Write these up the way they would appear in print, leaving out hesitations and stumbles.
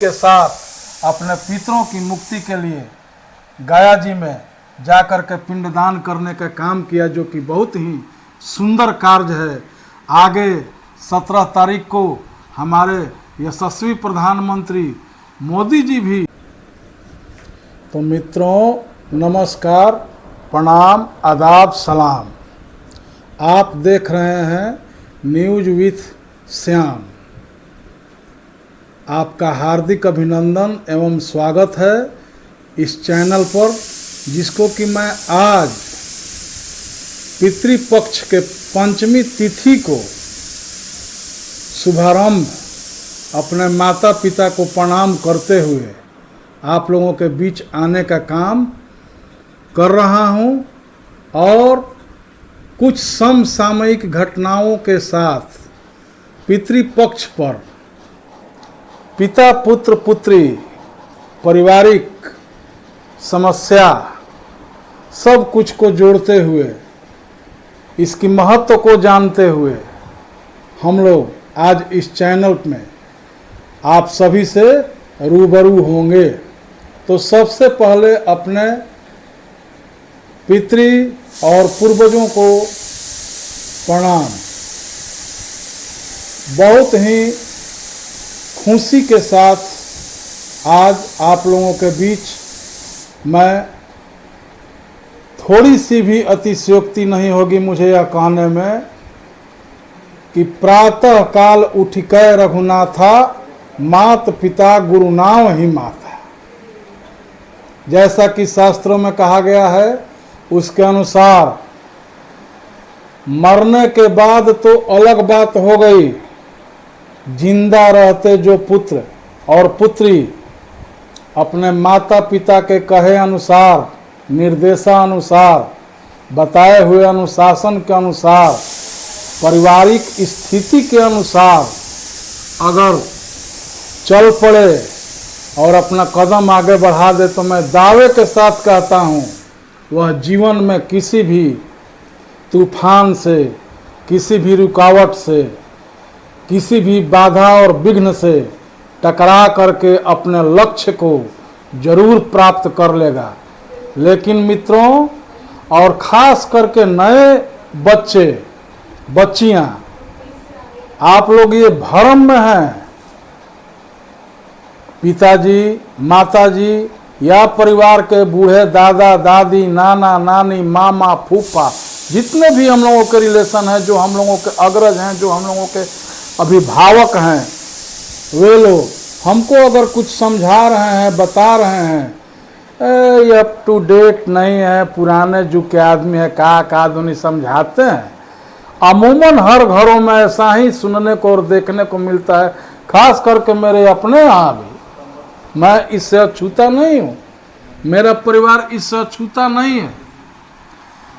के साथ अपने पितरों की मुक्ति के लिए गया जी में जाकर के पिंडदान करने का काम किया, जो कि बहुत ही सुंदर कार्य है। आगे 17 तारीख को हमारे यशस्वी प्रधानमंत्री मोदी जी भी। तो मित्रों नमस्कार, प्रणाम, आदाब, सलाम। आप देख रहे हैं न्यूज विथ श्याम। आपका हार्दिक अभिनंदन एवं स्वागत है इस चैनल पर, जिसको कि मैं आज पितृपक्ष के पंचमी तिथि को शुभारंभ अपने माता पिता को प्रणाम करते हुए आप लोगों के बीच आने का काम कर रहा हूं, और कुछ समसामयिक घटनाओं के साथ पितृपक्ष पर पिता पुत्र पुत्री पारिवारिक समस्या सब कुछ को जोड़ते हुए, इसकी महत्व को जानते हुए हम लोग आज इस चैनल में आप सभी से रूबरू होंगे। तो सबसे पहले अपने पितृ और पूर्वजों को प्रणाम। बहुत ही खुशी के साथ आज आप लोगों के बीच मैं, थोड़ी सी भी अतिशयोक्ति नहीं होगी मुझे यह कहने में कि प्रातः काल उठिकै रघुनाथा, मात पिता गुरु नाम ही माता। जैसा कि शास्त्रों में कहा गया है, उसके अनुसार मरने के बाद तो अलग बात हो गई, जिंदा रहते जो पुत्र और पुत्री अपने माता पिता के कहे अनुसार, निर्देशानुसार, बताए हुए अनुशासन के अनुसार, पारिवारिक स्थिति के अनुसार अगर चल पड़े और अपना कदम आगे बढ़ा दे, तो मैं दावे के साथ कहता हूँ वह जीवन में किसी भी तूफान से, किसी भी रुकावट से, किसी भी बाधा और विघ्न से टकरा करके अपने लक्ष्य को जरूर प्राप्त कर लेगा। लेकिन मित्रों, और ख़ास करके नए बच्चे बच्चियां, आप लोग ये भ्रम में हैं, पिताजी माताजी या परिवार के बूढ़े दादा दादी, नाना नानी, मामा फूफा, जितने भी हम लोगों के रिलेशन हैं, जो हम लोगों के अग्रज हैं, जो हम लोगों के अभिभावक हैं, वे लोग हमको अगर कुछ समझा रहे हैं, बता रहे हैं, ये अप टू डेट नहीं है, पुराने युग के आदमी है, का दुनी समझाते हैं। अमूमन हर घरों में ऐसा ही सुनने को और देखने को मिलता है, खास करके मेरे अपने यहाँ भी। मैं इससे अछूता नहीं हूँ, मेरा परिवार इससे अछूता नहीं है,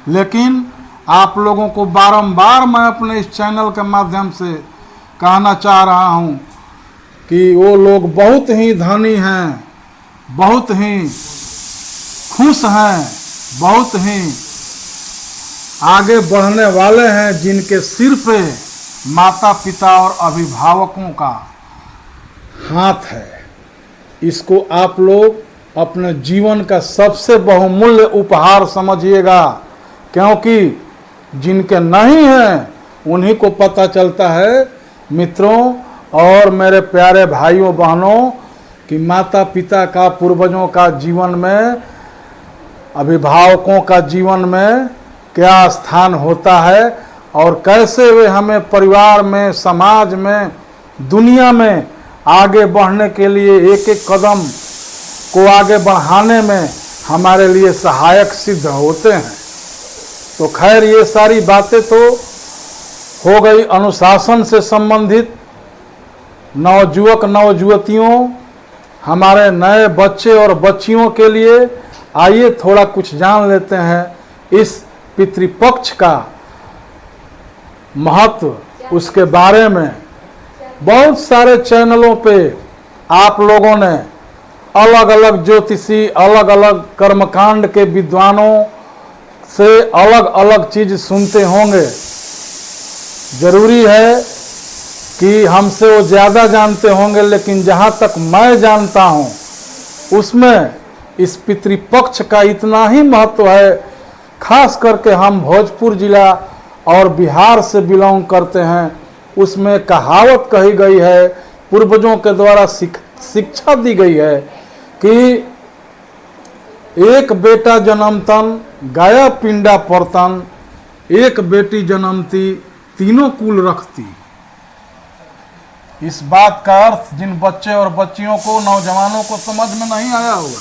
लेकिन आप लोगों को बारंबार मैं अपने इस चैनल के माध्यम से कहना चाह रहा हूँ कि वो लोग बहुत ही धनी हैं, बहुत ही खुश हैं, बहुत ही आगे बढ़ने वाले हैं, जिनके सिर पे माता पिता और अभिभावकों का हाथ है। इसको आप लोग अपने जीवन का सबसे बहुमूल्य उपहार समझिएगा, क्योंकि जिनके नहीं हैं उन्हीं को पता चलता है मित्रों और मेरे प्यारे भाइयों बहनों, कि माता पिता का, पूर्वजों का जीवन में, अभिभावकों का जीवन में क्या स्थान होता है, और कैसे वे हमें परिवार में, समाज में, दुनिया में आगे बढ़ने के लिए एक एक कदम को आगे बढ़ाने में हमारे लिए सहायक सिद्ध होते हैं। तो खैर, ये सारी बातें तो हो गई अनुशासन से संबंधित। नवयुवक नवयुवतियों, हमारे नए बच्चे और बच्चियों के लिए आइए थोड़ा कुछ जान लेते हैं इस पितृपक्ष का महत्व, उसके बारे में। बहुत सारे चैनलों पे आप लोगों ने अलग अलग ज्योतिषी, अलग अलग कर्मकांड के विद्वानों से अलग अलग चीज सुनते होंगे। जरूरी है कि हमसे वो ज़्यादा जानते होंगे, लेकिन जहाँ तक मैं जानता हूँ उसमें इस पितृपक्ष का इतना ही महत्व है। खास करके हम भोजपुर जिला और बिहार से बिलोंग करते हैं, उसमें कहावत कही गई है, पूर्वजों के द्वारा शिक्षा दी गई है कि एक बेटा जन्मतन गाया पिंडा परतन, एक बेटी जन्मती तीनों कुल रखती। इस बात का अर्थ जिन बच्चे और बच्चियों को, नौजवानों को समझ में नहीं आया होगा,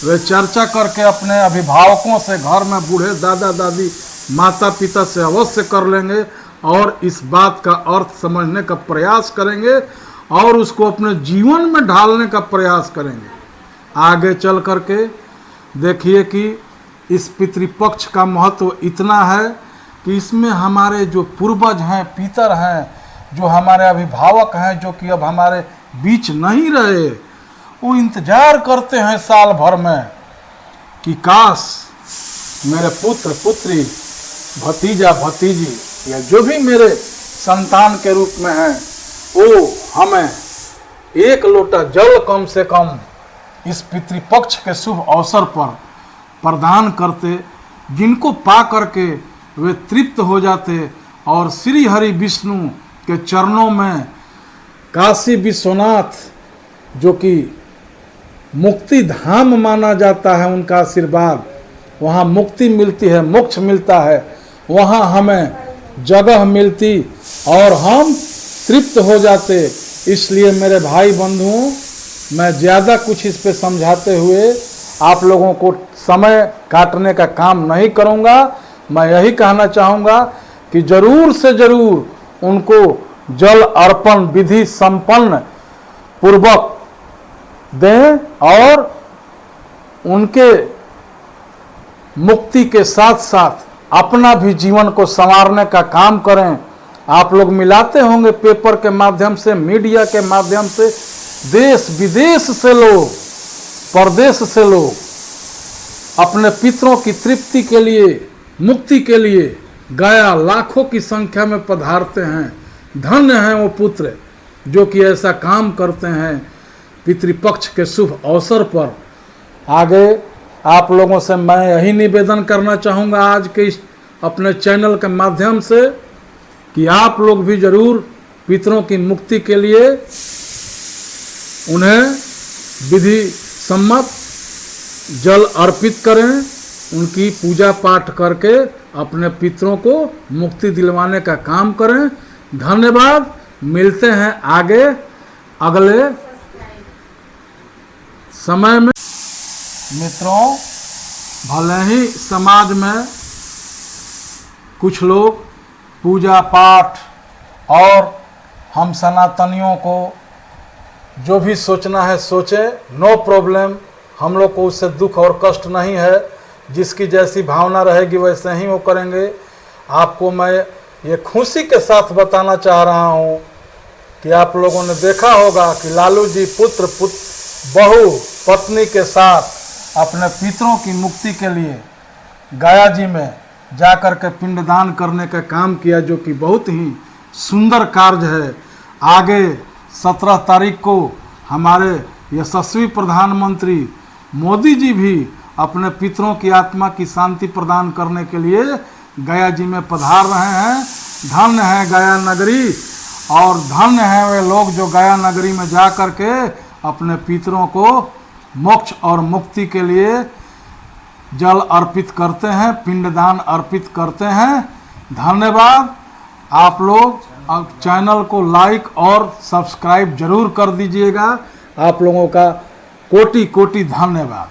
वे चर्चा करके अपने अभिभावकों से, घर में बूढ़े दादा दादी माता पिता से अवश्य कर लेंगे और इस बात का अर्थ समझने का प्रयास करेंगे और उसको अपने जीवन में ढालने का प्रयास करेंगे। आगे चल करके देखिए कि इस पितृपक्ष का महत्व इतना है कि इसमें हमारे जो पूर्वज हैं, पितर हैं, जो हमारे अभिभावक हैं, जो कि अब हमारे बीच नहीं रहे, वो इंतजार करते हैं साल भर में कि काश मेरे पुत्र पुत्री, भतीजा भतीजी या जो भी मेरे संतान के रूप में हैं, वो हमें एक लोटा जल कम से कम इस पितृपक्ष के शुभ अवसर पर प्रदान करते, जिनको पा करके वे तृप्त हो जाते और श्री हरि विष्णु के चरणों में काशी विश्वनाथ, जो कि मुक्ति धाम माना जाता है, उनका आशीर्वाद, वहाँ मुक्ति मिलती है, मोक्ष मिलता है, वहाँ हमें जगह मिलती और हम तृप्त हो जाते। इसलिए मेरे भाई बंधुओं, मैं ज़्यादा कुछ इस पे समझाते हुए आप लोगों को समय काटने का काम नहीं करूँगा। मैं यही कहना चाहूँगा कि ज़रूर से ज़रूर उनको जल अर्पण विधि संपन्न पूर्वक दें और उनके मुक्ति के साथ साथ अपना भी जीवन को संवारने का काम करें। आप लोग मिलाते होंगे पेपर के माध्यम से, मीडिया के माध्यम से, देश विदेश से लोग, परदेश से लोग अपने पितरों की तृप्ति के लिए, मुक्ति के लिए गया लाखों की संख्या में पधारते हैं। धन्य हैं वो पुत्र जो कि ऐसा काम करते हैं पितृपक्ष के शुभ अवसर पर। आगे आप लोगों से मैं यही निवेदन करना चाहूँगा आज के इस अपने चैनल के माध्यम से कि आप लोग भी जरूर पितरों की मुक्ति के लिए उन्हें विधि सम्मत जल अर्पित करें, उनकी पूजा पाठ करके अपने पितरों को मुक्ति दिलवाने का काम करें। धन्यवाद। मिलते हैं आगे अगले समय में। मित्रों, भले ही समाज में कुछ लोग पूजा पाठ और हम सनातनियों को जो भी सोचना है सोचे, नो प्रॉब्लम। हम लोग को उससे दुख और कष्ट नहीं है। जिसकी जैसी भावना रहेगी वैसे ही वो करेंगे। आपको मैं ये खुशी के साथ बताना चाह रहा हूँ कि आप लोगों ने देखा होगा कि लालू जी पुत्र बहू पत्नी के साथ अपने पितरों की मुक्ति के लिए गया जी में जाकर के पिंडदान करने का काम किया, जो कि बहुत ही सुंदर कार्य है। आगे 17 तारीख को हमारे यशस्वी प्रधानमंत्री मोदी जी भी अपने पितरों की आत्मा की शांति प्रदान करने के लिए गया जी में पधार रहे हैं। धन्य है गया नगरी और धन्य है वे लोग जो गया नगरी में जा कर के अपने पितरों को मोक्ष और मुक्ति के लिए जल अर्पित करते हैं, पिंडदान अर्पित करते हैं। धन्यवाद। आप लोग अब चैनल को लाइक और सब्सक्राइब जरूर कर दीजिएगा। आप लोगों का कोटि कोटि धन्यवाद।